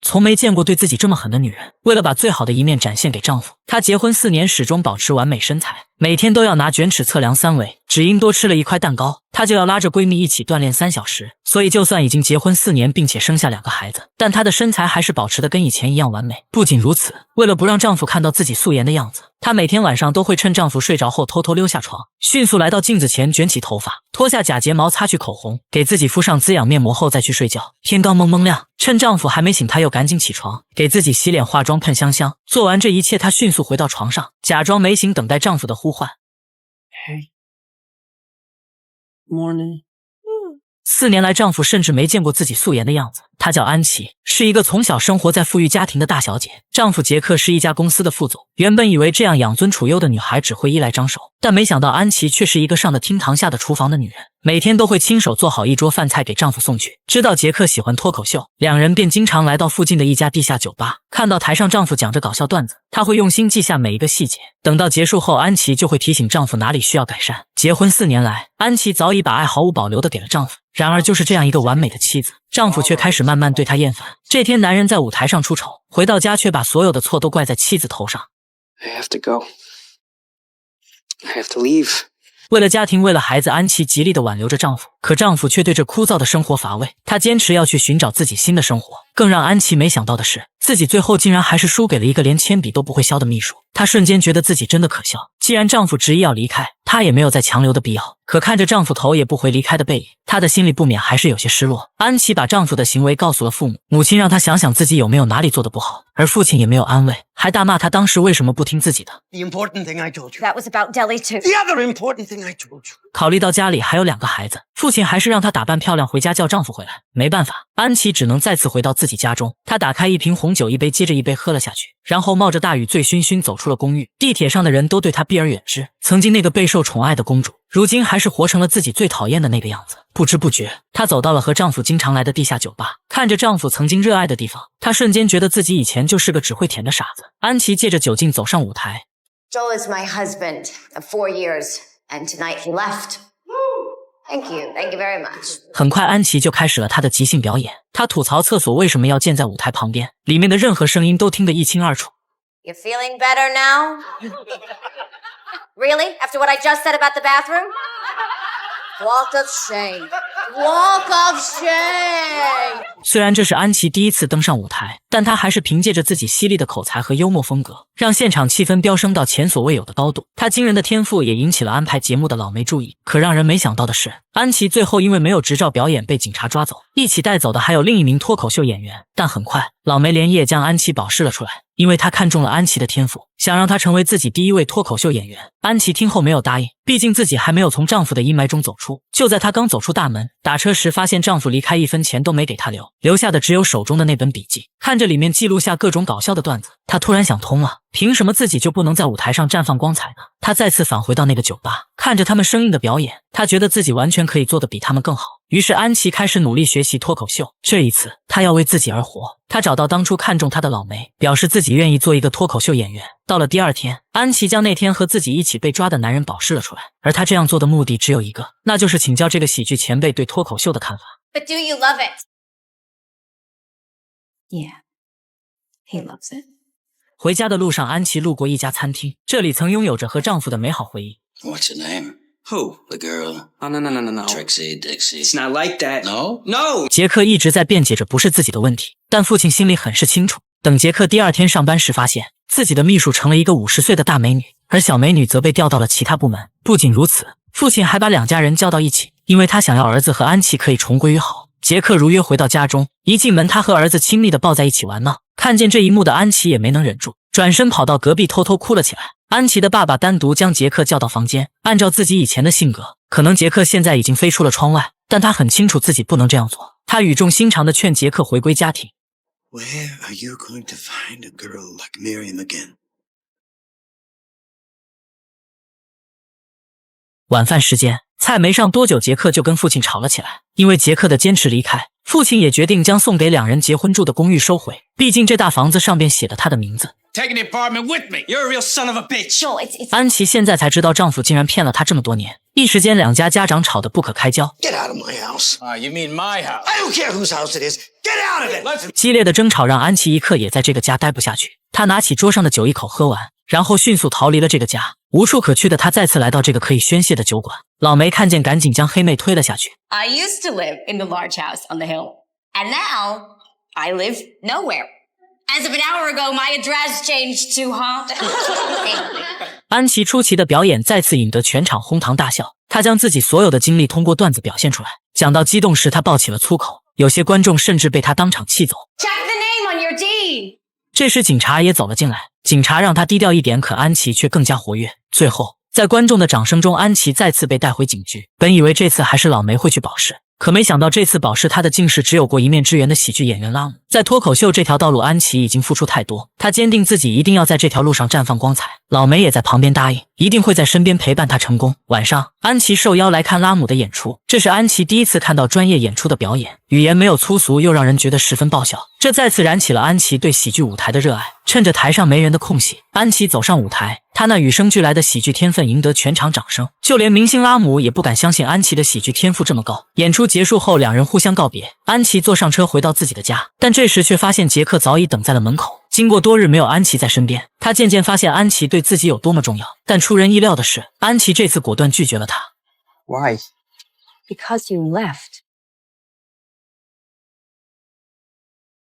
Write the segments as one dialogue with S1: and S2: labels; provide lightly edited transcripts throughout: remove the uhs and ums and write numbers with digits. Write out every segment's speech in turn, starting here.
S1: 从没见过对自己这么狠的女人。为了把最好的一面展现给丈夫，她结婚4年始终保持完美身材，每天都要拿卷尺测量3围，只因多吃了1块蛋糕，她就要拉着闺蜜一起锻炼3小时。所以就算已经结婚4年并且生下2个孩子，但她的身材还是保持得跟以前一样完美。不仅如此，为了不让丈夫看到自己素颜的样子，她每天晚上都会趁丈夫睡着后偷偷溜下床，迅速来到镜子前卷起头发，脱下假睫毛，擦去口红，给自己敷上滋养面膜后再去睡觉。天刚蒙蒙亮，趁丈夫还没醒，她又赶紧起床，给自己洗脸化妆喷香香。做完这一切，她迅速回到床上，假装没醒，等待丈夫的呼唤。
S2: Hey. Morning.
S1: 4年来，丈夫甚至没见过自己素颜的样子。她叫安琪，是一个从小生活在富裕家庭的大小姐。丈夫杰克是一家公司的副总。原本以为这样养尊处优的女孩只会衣来张手，但没想到安琪却是一个上得厅堂下的厨房的女人，每天都会亲手做好一桌饭菜给丈夫送去。知道杰克喜欢脱口秀，两人便经常来到附近的一家地下酒吧。看到台上丈夫讲着搞笑段子，她会用心记下每一个细节，等到结束后，安琪就会提醒丈夫哪里需要改善。结婚4年来，安琪早已把爱毫无保留地给了丈夫。然而就是这样一个完美的妻子，丈夫却开始慢慢对她厌烦。这天，男人在舞台上出丑，回到家却把所有的错都怪在妻子头上。
S2: I have to go. I have to leave.
S1: 为了家庭，为了孩子，安琪极力地挽留着丈夫，可丈夫却对这枯燥的生活乏味。他坚持要去寻找自己新的生活。更让安琪没想到的是，自己最后竟然还是输给了一个连铅笔都不会削的秘书。她瞬间觉得自己真的可笑。既然丈夫执意要离开，她也没有再强留的必要。可看着丈夫头也不回离开的背影，她的心里不免还是有些失落。安琪把丈夫的行为告诉了父母，母亲让她想想自己有没有哪里做得不好，而父亲也没有安慰，还大骂她当时为什么不听自己的。
S3: The important thing I told you.
S4: That was about Delhi too.
S3: The other important thing I told you.
S1: 考虑到家里还有2个孩子，父亲还是让她打扮漂亮回家叫丈夫回来。没办法，安琪只能再次回到自己家中。她打开一瓶红酒，一杯接着一杯喝了下去，然后冒着大雨醉醺醺走出了公寓。地铁上的人都对她避而远之。曾经那个备受宠爱的公主，如今还是活成了自己最讨厌的那个样子。不知不觉，她走到了和丈夫经常来的地下酒吧，看着丈夫曾经热爱的地方，她瞬间觉得自己以前就是个只会舔的傻子。安琪借着酒劲走上舞台。
S4: Joel is my husband of 4 years, and tonight he left. Thank you very much.
S1: 很快，安琪就开始了她的即兴表演。她吐槽厕所为什么要建在舞台旁边，里面的任何声音都听得一清二楚。
S4: You feeling better now? Really? After what I just said about the bathroom? Walk of shame. Walk of shame.
S1: 虽然这是安琪第一次登上舞台，但她还是凭借着自己犀利的口才和幽默风格，让现场气氛飙升到前所未有的高度。她惊人的天赋也引起了安排节目的老媒注意。可让人没想到的是，安琪最后因为没有执照表演被警察抓走，一起带走的还有另一名脱口秀演员。但很快，老媒连夜将安琪保释了出来，因为他看中了安琪的天赋，想让她成为自己第1位脱口秀演员。安琪听后没有答应，毕竟自己还没有从丈夫的阴霾中走出。就在她刚走出大门，打车时发现丈夫离开1分钱都没给她留下的只有手中的那本笔记。看着里面记录下各种搞笑的段子，她突然想通了，凭什么自己就不能在舞台上绽放光彩呢？她再次返回到那个酒吧，看着他们生硬的表演，她觉得自己完全可以做得比他们更好。于是安琪开始努力学习脱口秀。这一次，她要为自己而活。她找到当初看中她的老媒，表示自己愿意做一个脱口秀演员。到了第2天，安琪将那天和自己一起被抓的男人保释了出来。而她这样做的目的只有一个，那就是请教这个喜剧前辈对脱口秀的看法。
S4: But do you love it?
S5: Yeah, he loves it.
S1: 回家的路上，安琪路过一家餐厅，这里曾拥有着和丈夫的美好回忆。
S6: What's your name? Who? The girl?
S2: Oh, no.
S6: Trixie, Dixie.
S2: It's not like that.
S6: No?
S2: No!
S1: 杰克一直在辩解着不是自己的问题，但父亲心里很是清楚。等杰克第2天上班时，发现自己的秘书成了一个50岁的大美女，而小美女则被调到了其他部门。不仅如此，父亲还把2家人叫到一起，因为他想要儿子和安琪可以重归于好。杰克如约回到家中，一进门他和儿子亲密地抱在一起玩闹。看见这一幕的安琪也没能忍住，转身跑到隔壁偷偷哭了起来。安琪的爸爸单独将杰克叫到房间，按照自己以前的性格，可能杰克现在已经飞出了窗外，但他很清楚自己不能这样做。他语重心长地劝杰克回归家庭。
S6: Where are you going to find a girl like Miriam again?
S1: 晚饭时间，菜没上多久，杰克就跟父亲吵了起来。因为杰克的坚持离开，父亲也决定将送给两人结婚住的公寓收回，毕竟这大房子上边写的他的名字。
S6: Taking the apartment with me. You're a real son of a bitch.
S5: No, it's
S1: 安琪现在才知道丈夫竟然骗了她这么多年，一时间两家家长吵得不可开交。
S6: Get out of my house. You mean my house? I don't care whose house it is. Get out of it. Let's...
S1: 激烈的争吵让安琪一刻也在这个家待不下去，她拿起桌上的酒一口喝完，然后迅速逃离了这个家。无处可去的她再次来到这个可以宣泄的酒馆。老梅看见，赶紧将黑妹推了下去。
S7: I used to live in the large house on the hill, and now I live nowhere. As of an hour ago, my address changed to haunt.
S1: 安琪出奇的表演再次引得全场哄堂大笑，她将自己所有的经历通过段子表现出来。讲到激动时，她爆起了粗口，有些观众甚至被她当场气走。
S7: Check the name on your deed.
S1: 这时警察也走了进来，警察让她低调一点，可安琪却更加活跃。最后，在观众的掌声中，安琪再次被带回警局。本以为这次还是老梅会去保释，可没想到这次保释他的竟是只有过一面之缘的喜剧演员拉姆。在脱口秀这条道路，安琪已经付出太多，她坚定自己一定要在这条路上绽放光彩。老梅也在旁边答应，一定会在身边陪伴她成功。晚上，安琪受邀来看拉姆的演出，这是安琪第一次看到专业演出的表演，语言没有粗俗，又让人觉得十分爆笑，这再次燃起了安琪对喜剧舞台的热爱。趁着台上没人的空隙，安琪走上舞台，她那与生俱来的喜剧天分赢得全场掌声，就连明星拉姆也不敢相信安琪的喜剧天赋这么高。演出结束后，两人互相告别，安琪坐上车回到自己的家，但这时却发现杰克早已等在了门口。经过多日没有安琪在身边，他渐渐发现安琪对自己有多么重要。但出人意料的是，安琪这次果断拒绝了他。
S2: Why?
S5: because you left.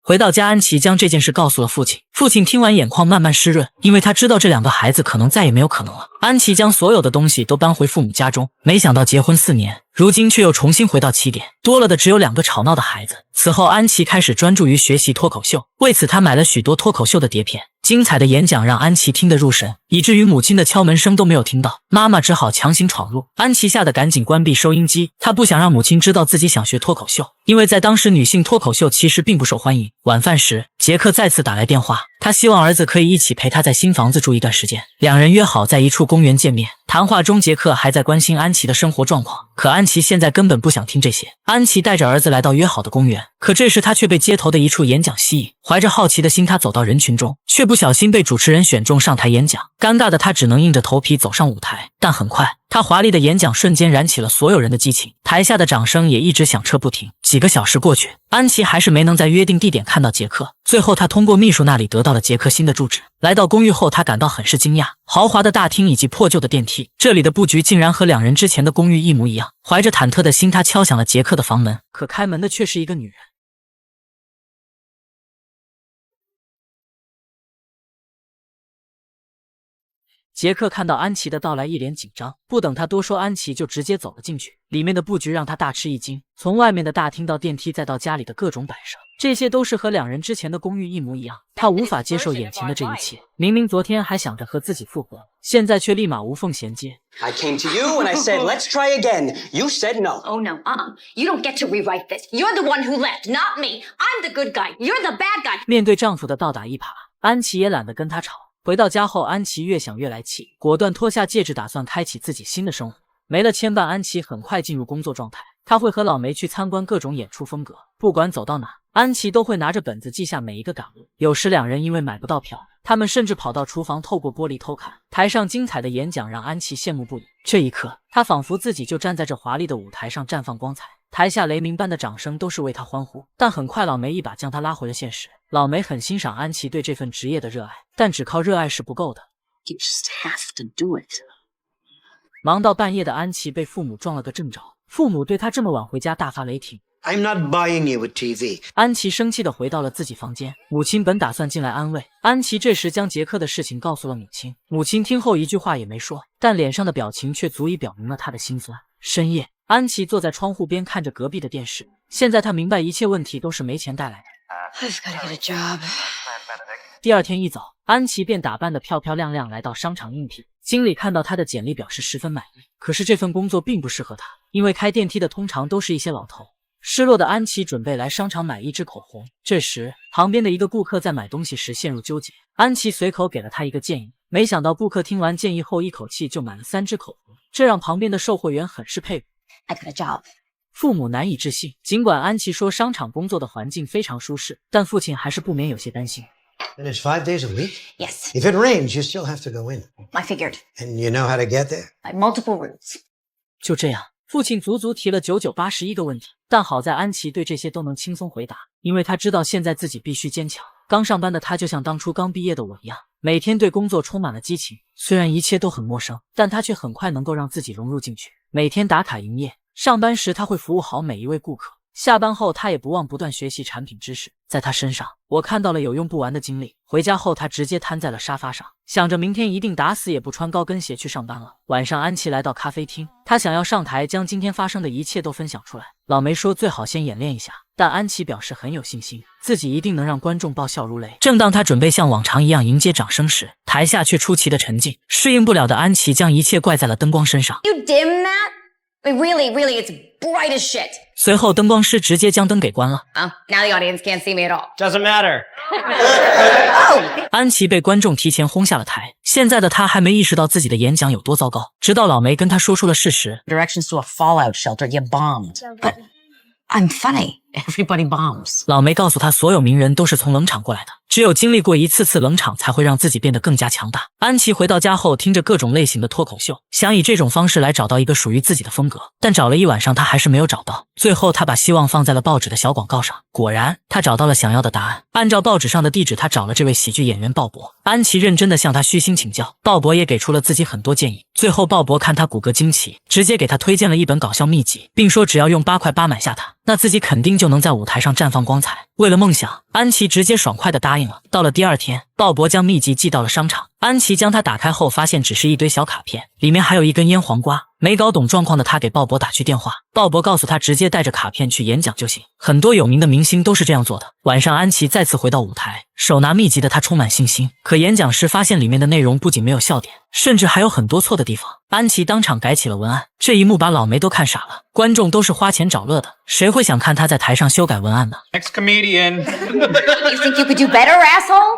S1: 回到家，安琪将这件事告诉了父亲。父亲听完，眼眶慢慢湿润，因为他知道这两个孩子可能再也没有可能了。安琪将所有的东西都搬回父母家中，没想到结婚4年，如今却又重新回到起点，多了的只有2个吵闹的孩子。此后，安琪开始专注于学习脱口秀，为此她买了许多脱口秀的碟片。精彩的演讲让安琪听得入神，以至于母亲的敲门声都没有听到，妈妈只好强行闯入。安琪吓得赶紧关闭收音机，她不想让母亲知道自己想学脱口秀，因为在当时女性脱口秀其实并不受欢迎。晚饭时，杰克再次打来电话，他希望儿子可以一起陪他在新房子住一段时间，两人约好在一处公园见面。谈话中，杰克还在关心安琪的生活状况，可安琪现在根本不想听这些。安琪带着儿子来到约好的公园，可这时他却被街头的一处演讲吸引，怀着好奇的心，他走到人群中，却不小心被主持人选中上台演讲。尴尬的他只能硬着头皮走上舞台，但很快他华丽的演讲瞬间燃起了所有人的激情，台下的掌声也一直响彻不停。几个小时过去，安琪还是没能在约定地点看到杰克。最后他通过秘书那里得到了杰克新的住址。来到公寓后，他感到很是惊讶，豪华的大厅以及破旧的电梯，这里的布局竟然和两人之前的公寓一模一样。怀着忐忑的心，他敲响了杰克的房门，可开门的却是一个女人。杰克看到安琪的到来，一脸紧张，不等他多说，安琪就直接走了进去。里面的布局让他大吃一惊，从外面的大厅到电梯再到家里的各种摆设，这些都是和两人之前的公寓一模一样。他无法接受眼前的这一切，明明昨天还想着和自己复合，现在却立马无缝衔接。
S8: I came to you and I said, let's try again. You said no.
S7: Oh no, You don't get to rewrite this. You're the one who left, not me. I'm the good guy. You're the bad guy.
S1: 面对丈夫的倒打一耙，安琪也懒得跟他吵。回到家后，安琪越想越来气，果断脱下戒指，打算开启自己新的生活。没了牵绊，安琪很快进入工作状态。她会和老梅去参观各种演出风格，不管走到哪，安琪都会拿着本子记下每一个感悟。有时两人因为买不到票，他们甚至跑到厨房，透过玻璃偷看。台上精彩的演讲让安琪羡慕不已。这一刻，她仿佛自己就站在这华丽的舞台上，绽放光彩。台下雷鸣般的掌声都是为她欢呼。但很快，老梅一把将她拉回了现实。老梅很欣赏安琪对这份职业的热爱，但只靠热爱是不够的。
S5: You just have to do it.
S1: 忙到半夜的安琪被父母撞了个正着，父母对她这么晚回家大发雷霆。
S6: I'm not buying you a TV.
S1: 安琪生气地回到了自己房间，母亲本打算进来安慰安琪，这时将杰克的事情告诉了母亲。母亲听后一句话也没说，但脸上的表情却足以表明了她的心酸。深夜，安琪坐在窗户边看着隔壁的电视，现在她明白一切问题都是没钱带来的。
S5: I've got to get a job.
S1: 第二天一早，安琪便打扮得漂漂亮亮来到商场应聘。经理看到她的简历表示十分满意，可是这份工作并不适合她，因为开电梯的通常都是一些老头。失落的安琪准备来商场买一支口红，这时旁边的一个顾客在买东西时陷入纠结，安琪随口给了他一个建议，没想到顾客听完建议后一口气就买了3支口红，这让旁边的售货员很是佩服。
S5: I got a job.
S1: 父母难以置信。尽管安琪说商场工作的环境非常舒适，但父亲还是不免有些担心。
S3: And it's 5 days a week?
S7: Yes,
S3: If it rains, you still have to go in.
S7: I figured.
S3: And you know how to get there?
S7: By multiple routes.
S1: 就这样，父亲足足提了9981个问题，但好在安琪对这些都能轻松回答，因为他知道现在自己必须坚强。刚上班的他就像当初刚毕业的我一样，每天对工作充满了激情。虽然一切都很陌生，但他却很快能够让自己融入进去。每天打卡营业，上班时他会服务好每一位顾客，下班后他也不忘不断学习产品知识。在他身上，我看到了有用不完的精力。回家后，他直接瘫在了沙发上，想着明天一定打死也不穿高跟鞋去上班了。晚上，安琪来到咖啡厅，他想要上台将今天发生的一切都分享出来。老梅说最好先演练一下，但安琪表示很有信心，自己一定能让观众爆笑如雷。正当他准备像往常一样迎接掌声时，台下却出奇的沉静。适应不了的安琪将一切怪在了灯光身上。
S7: You dim that? I mean, really, it's bright as shit.
S1: 随后，灯光师直接将灯给关了。
S7: Oh, now the audience can't see me at all.
S8: Doesn't matter.
S1: 安琪被观众提前轰下了台，现在的他还没意识到自己的演讲有多糟糕，直到老梅跟他说出了事实。
S5: Directions to a fallout shelter. You bombed.
S7: But I'm funny.
S5: Everybody bombs.
S1: 老梅告诉他，所有名人都是从冷场过来的，只有经历过一次次冷场，才会让自己变得更加强大。安琪回到家后，听着各种类型的脱口秀，想以这种方式来找到一个属于自己的风格，但找了一晚上，他还是没有找到。最后，他把希望放在了报纸的小广告上，果然，他找到了想要的答案。按照报纸上的地址，他找了这位喜剧演员鲍勃。安琪认真地向他虚心请教，鲍勃也给出了自己很多建议。最后，鲍勃看他骨骼惊奇，直接给他推荐了一本搞笑秘籍，并说只要用8块8买下它，那自己肯定就能在舞台上绽放光彩。为了梦想，安琪直接爽快地答应了。到了第二天，鲍勃将秘籍寄到了商场。安琪将它打开后，发现只是一堆小卡片，里面还有一根腌黄瓜。没搞懂状况的他给鲍勃打去电话，鲍勃告诉他直接带着卡片去演讲就行，很多有名的明星都是这样做的。晚上，安琪再次回到舞台，手拿秘籍的他充满信心，可演讲时发现里面的内容不仅没有笑点，甚至还有很多错的地方。安琪当场改起了文案，这一幕把老梅都看傻了。观众都是花钱找乐的，谁会想看他在台上修改文案呢？
S6: Next comedian.
S7: You think you could do better, asshole?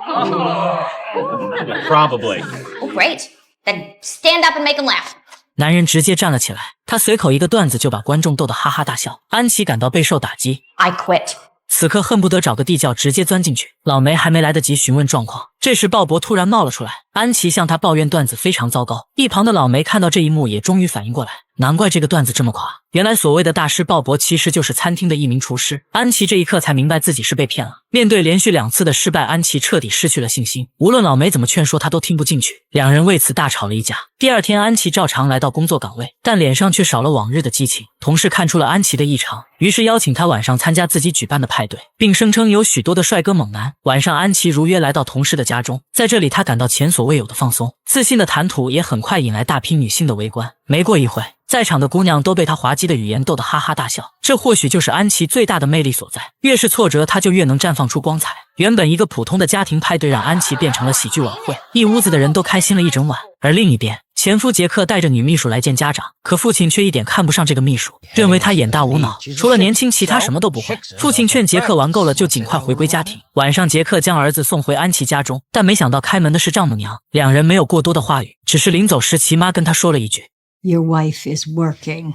S6: Probably.
S7: Oh, great. Then stand up and make them laugh.
S1: 男人直接站了起来，他随口一个段子就把观众逗得哈哈大笑。安琪感到备受打击，
S7: I quit.
S1: 此刻恨不得找个地窖直接钻进去。老梅还没来得及询问状况，这时鲍勃突然冒了出来。安琪向他抱怨段子非常糟糕，一旁的老梅看到这一幕也终于反应过来，难怪这个段子这么垮，原来所谓的大师鲍勃其实就是餐厅的一名厨师。安琪这一刻才明白自己是被骗了。面对连续2次的失败，安琪彻底失去了信心，无论老梅怎么劝说，他都听不进去。两人为此大吵了一架。第二天，安琪照常来到工作岗位，但脸上却少了往日的激情。同事看出了安琪的异常，于是邀请她晚上参加自己举办的派对，并声称有许多的帅哥猛男。晚上，安琪如约来到同事的家中，在这里她感到前所未有的放松，自信的谈吐也很快引来大批女性的围观。没过一会，在场的姑娘都被她滑稽的语言逗得哈哈大笑，这或许就是安琪最大的魅力所在。越是挫折，她就越能绽放出光彩。原本一个普通的家庭派对让安琪变成了喜剧晚会，一屋子的人都开心了一整晚。而另一边，前夫杰克带着女秘书来见家长，可父亲却一点看不上这个秘书，认为她眼大无脑，除了年轻其他什么都不会。父亲劝杰克玩够了就尽快回归家庭。晚上，杰克将儿子送回安琪家中，但没想到开门的是丈母娘。两人没有过多的话语，只是临走时齐妈跟他说了一句
S5: Your wife is working.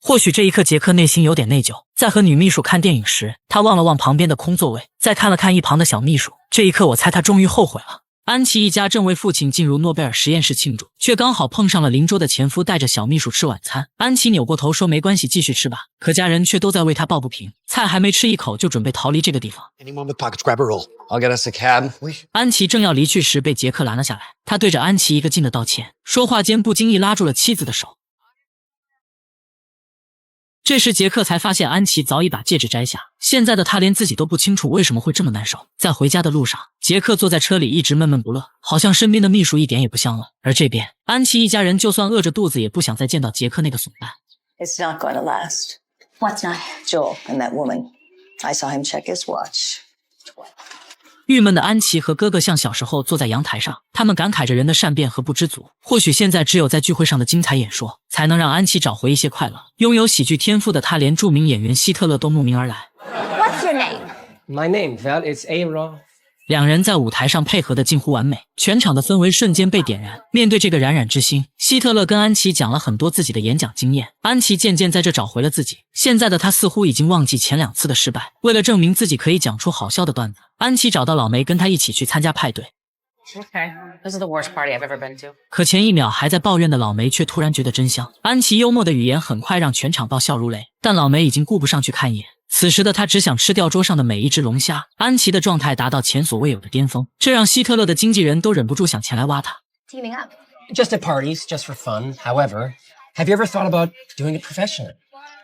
S1: 或许这一刻杰克内心有点内疚，在和女秘书看电影时，他望了望旁边的空座位，再看了看一旁的小秘书。这一刻我猜他终于后悔了。安琪一家正为父亲进入诺贝尔实验室庆祝，却刚好碰上了邻桌的前夫带着小秘书吃晚餐。安琪扭过头说没关系，继续吃吧，可家人却都在为他抱不平，菜还没吃一口就准备逃离这个地方。
S3: Anyone with pockets, grab a roll. I'll get us a cab.
S1: 安琪正要离去时被杰克拦了下来，他对着安琪一个劲的道歉，说话间不经意拉住了妻子的手。这时杰克才发现安琪早已把戒指摘下，现在的他连自己都不清楚为什么会这么难受。在回家的路上，杰克坐在车里一直闷闷不乐，好像身边的秘书一点也不香了。而这边，安琪一家人就算饿着肚子也不想再见到杰克那个怂蛋。
S5: It's not going to last.
S7: What's not?
S5: Joel and that woman. I saw him check his watch.
S1: 郁闷的安琪和哥哥像小时候坐在阳台上，他们感慨着人的善变和不知足。或许现在只有在聚会上的精彩演说，才能让安琪找回一些快乐。拥有喜剧天赋的他，连著名演员希特勒都慕名而来。
S7: What's your name?
S8: My name, well, it's Aaron.
S1: 两人在舞台上配合的近乎完美，全场的氛围瞬间被点燃。面对这个冉冉之星，希特勒跟安琪讲了很多自己的演讲经验。安琪渐渐在这找回了自己，现在的她似乎已经忘记前2次的失败。为了证明自己可以讲出好笑的段子，安琪找到老梅跟她一起去参加派对。
S9: Okay, this is the worst party I've ever been to.
S1: 可前一秒还在抱怨的老梅却突然觉得真香。安琪幽默的语言很快让全场爆笑如雷，但老梅已经顾不上去看一眼。此时的他只想吃掉桌上的每一只龙虾。安琪的状态达到前所未有的巅峰，这让希特勒的经纪人都忍不住想前来挖他。
S4: Teaming up.
S10: Just at parties, just for fun. However, have you ever thought about doing it professionally?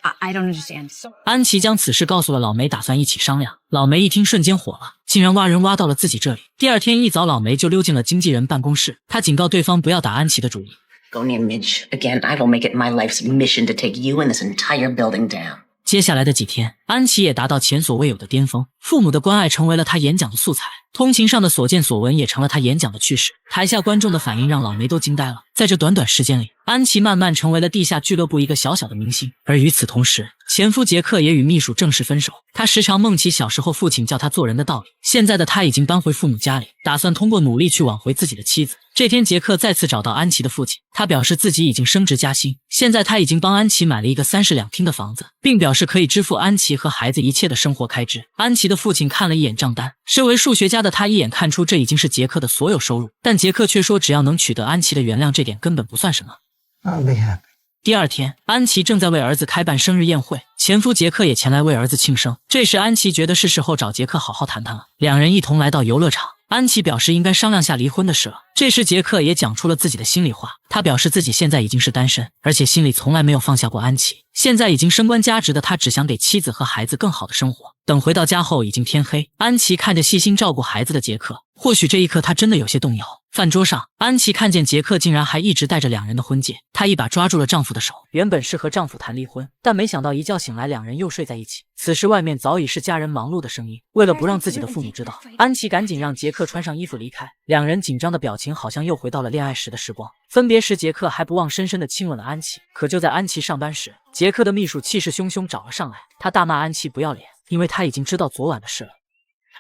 S9: I don't understand.
S1: 安琪将此事告诉了老梅，打算一起商量。老梅一听瞬间火了，竟然挖人挖到了自己这里。第二天一早，老梅就溜进了经纪人办公室，他警告对方不要打安琪的主意。
S9: Go near Midge. Again, I will make it my life's mission to take you and this entire building down.
S1: 接下来的几天，安琪也达到前所未有的巅峰，父母的关爱成为了他演讲的素材，通勤上的所见所闻也成了他演讲的趣事。台下观众的反应让老梅都惊呆了。在这短短时间里，安琪慢慢成为了地下俱乐部一个小小的明星。而与此同时，前夫杰克也与秘书正式分手。他时常梦起小时候父亲教他做人的道理。现在的他已经搬回父母家里，打算通过努力去挽回自己的妻子。这天，杰克再次找到安琪的父亲，他表示自己已经升职加薪，现在他已经帮安琪买了一个30两厅的房子，并表示可以支付安琪和孩子一切的生活开支。安琪的父亲看了一眼账单，身为数学家的他一眼看出这已经是杰克的所有收入，但杰克却说只要能取得安琪的原谅，这点根本不算什么。
S3: I'll be happy.
S1: 第二天，安琪正在为儿子开办生日宴会，前夫杰克也前来为儿子庆生。这时，安琪觉得是时候找杰克好好谈谈了。两人一同来到游乐场，安琪表示应该商量下离婚的事了。这时，杰克也讲出了自己的心里话，他表示自己现在已经是单身，而且心里从来没有放下过安琪。现在已经升官加职的他，只想给妻子和孩子更好的生活。等回到家后，已经天黑。安琪看着细心照顾孩子的杰克，或许这一刻他真的有些动摇。饭桌上，安琪看见杰克竟然还一直戴着两人的婚戒，她一把抓住了丈夫的手，原本是和丈夫谈离婚，但没想到一觉醒来，两人又睡在一起。此时外面早已是家人忙碌的声音。为了不让自己的父母知道，安琪赶紧让杰克穿上衣服离开。两人紧张的表情好像又回到了恋爱时的时光。分别时，杰克还不忘深深地亲吻了安琪。可就在安琪上班时，杰克的秘书气势汹汹找了上来，他大骂安琪不要脸，因为他已经知道昨晚的事了。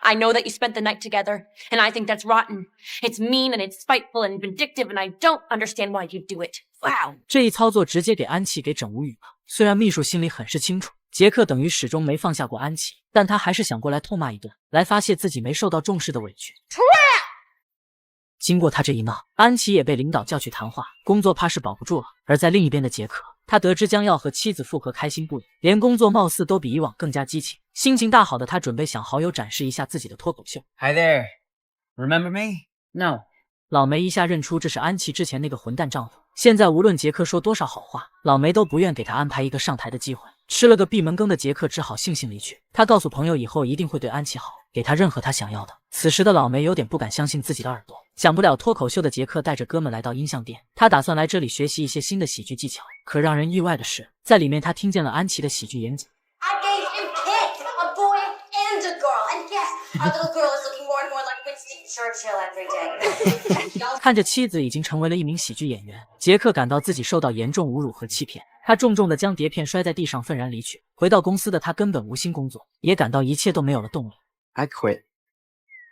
S11: I know that you spent the night together, and I think that's rotten. It's mean and it's spiteful and vindictive, and I don't understand why you do it. Wow.
S1: 这一操作直接给安琪给整无语了。虽然秘书心里很是清楚，杰克等于始终没放下过安琪，但他还是想过来痛骂一顿，来发泄自己没受到重视的委屈。经过他这一闹，安琪也被领导叫去谈话，工作怕是保不住了。而在另一边的杰克，他得知将要和妻子复合，开心不已，连工作貌似都比以往更加激情。心情大好的他准备向好友展示一下自己的脱口秀。
S10: Hi there. Remember me?
S9: No.
S1: 老梅一下认出这是安琪之前那个混蛋丈夫。现在无论杰克说多少好话，老梅都不愿给他安排一个上台的机会。吃了个闭门羹的杰克只好悻悻离去。他告诉朋友以后一定会对安琪好，给他任何他想要的。此时的老梅有点不敢相信自己的耳朵。讲不了脱口秀的杰克带着哥们来到音像店，他打算来这里学习一些新的喜剧技巧。可让人意外的是，在里面他听见了安琪的喜剧演讲。
S4: I gave him kids, a boy and a girl, and yes, our little girl is looking more and more like Winston Churchill every day.
S1: 看着妻子已经成为了一名喜剧演员，杰克感到自己受到严重侮辱和欺骗。他重重地将碟片摔在地上，愤然离去。回到公司的他根本无心工作，也感到一切都没有了动力。
S2: I quit.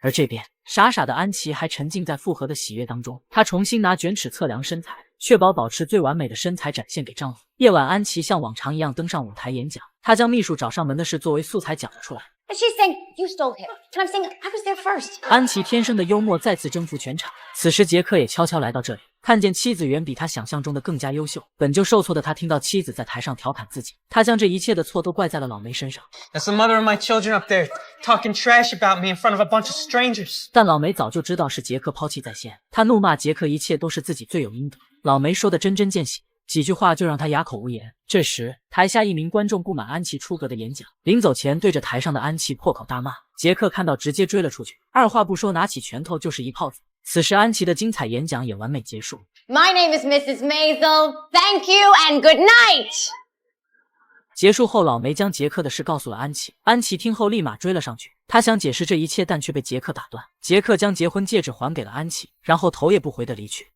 S1: 而这边，傻傻的安琪还沉浸在复合的喜悦当中。她重新拿卷尺测量身材，确保保持最完美的身材展现给丈夫。夜晚，安琪像往常一样登上舞台演讲。她将秘书找上门的事作为素材讲了出来。
S4: And she's saying, you stole him. And I'm saying, I was there first.
S1: 安琪天生的幽默再次征服全场。此时，杰克也悄悄来到这里，看见妻子远比他想象中的更加优秀。本就受挫的他听到妻子在台上调侃自己，他将这一切的错都怪在了老梅身上。
S10: That's the mother of my children up there, talking trash about me in front of a bunch of strangers.
S1: 但老梅早就知道是杰克抛弃在先，他怒骂杰克一切都是自己罪有应得。老梅说的针针见血，几句话就让他哑口无言。这时，台下一名观众不满安琪出格的演讲，临走前对着台上的安琪破口大骂。杰克看到直接追了出去，二话不说拿起拳头就是一炮子。此时，安琪的精彩演讲也完美结束。
S4: My name is Mrs. Maisel. Thank you and good night.
S1: 结束后，老梅将杰克的事告诉了安琪。安琪听后立马追了上去，她想解释这一切，但却被杰克打断。杰克将结婚戒指还给了安琪，然后头也不回的离去。